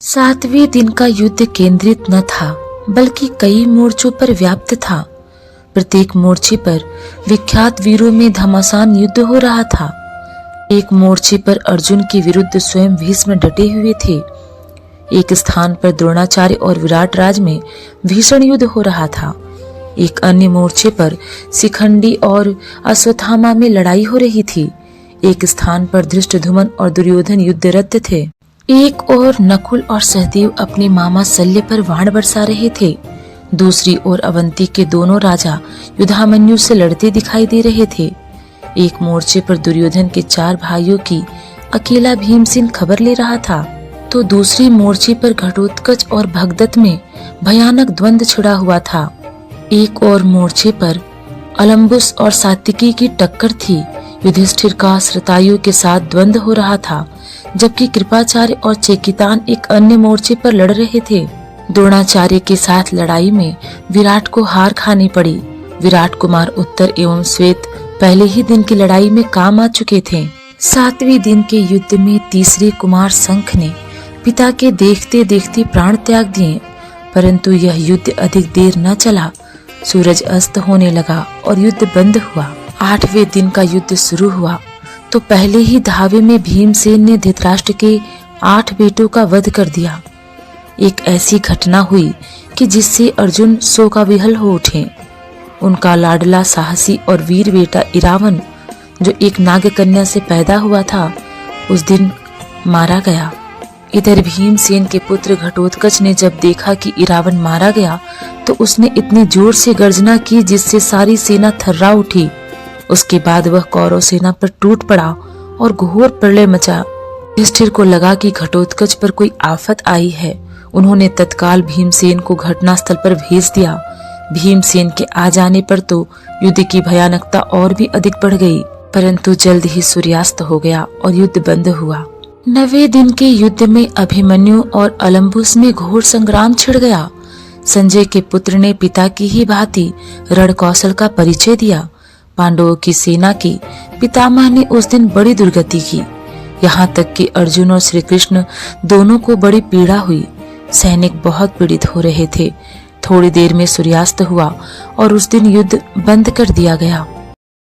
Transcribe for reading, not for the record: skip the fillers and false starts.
सातवें दिन का युद्ध केंद्रित न था, बल्कि कई मोर्चों पर व्याप्त था। प्रत्येक मोर्चे पर विख्यात वीरों में घमासान युद्ध हो रहा था। एक मोर्चे पर अर्जुन के विरुद्ध स्वयं भीष्म डटे हुए थे। एक स्थान पर द्रोणाचार्य और विराट राज में भीषण युद्ध हो रहा था। एक अन्य मोर्चे पर शिखंडी और अश्वत्थामा में लड़ाई हो रही थी। एक स्थान पर धृष्टद्युम्न और दुर्योधन युद्धरत थे। एक ओर नकुल और सहदेव अपने मामा शल्य पर बाण बरसा रहे थे। दूसरी ओर अवंती के दोनों राजा युधामन्यु से लड़ते दिखाई दे रहे थे। एक मोर्चे पर दुर्योधन के 4 भाइयों की अकेला भीमसेन खबर ले रहा था, तो दूसरे मोर्चे पर घटोत्कच और भगदत्त में भयानक द्वंद्व छिड़ा हुआ था। एक और मोर्चे पर अलम्बुस और सात्विकी की टक्कर थी। युधिष्ठिर का श्रतायु के साथ द्वंद्व हो रहा था, जबकि कृपाचार्य और चेकितान एक अन्य मोर्चे पर लड़ रहे थे। द्रोणाचार्य के साथ लड़ाई में विराट को हार खानी पड़ी। विराट कुमार उत्तर एवं श्वेत पहले ही दिन की लड़ाई में काम आ चुके थे। 7वें दिन के युद्ध में तीसरे कुमार शंख ने पिता के देखते देखते प्राण त्याग दिए, परंतु यह युद्ध अधिक देर न चला। सूरज अस्त होने लगा और युद्ध बंद हुआ। 8वें दिन का युद्ध शुरू हुआ तो पहले ही धावे में भीमसेन ने धृतराष्ट्र के 8 बेटों का वध कर दिया। एक ऐसी घटना हुई कि जिससे अर्जुन शोकाविहल हो उठे। उनका लाडला साहसी और वीर बेटा इरावन, जो एक नागकन्या से पैदा हुआ था, उस दिन मारा गया। इधर भीमसेन के पुत्र घटोत्कच ने जब देखा कि इरावन मारा गया तो उसने इतनी जोर से गर्जना की जिससे सारी सेना थर्रा उठी। उसके बाद वह कौरव सेना पर टूट पड़ा और घोर प्रलय मचा। युधिष्ठिर को लगा कि घटोत्कच पर कोई आफत आई है। उन्होंने तत्काल भीमसेन को घटनास्थल पर भेज दिया। भीमसेन के आ जाने पर तो युद्ध की भयानकता और भी अधिक बढ़ गई, परंतु जल्द ही सूर्यास्त हो गया और युद्ध बंद हुआ। 9वें दिन के युद्ध में अभिमन्यु और अलम्बुस में घोर संग्राम छिड़ गया। संजय के पुत्र ने पिता की ही भांति रण कौशल का परिचय दिया। पांडवों की सेना की पितामह ने उस दिन बड़ी दुर्गति की। यहाँ तक कि अर्जुन और श्री कृष्ण दोनों को बड़ी पीड़ा हुई। सैनिक बहुत पीड़ित हो रहे थे। थोड़ी देर में सूर्यास्त हुआ और उस दिन युद्ध बंद कर दिया गया।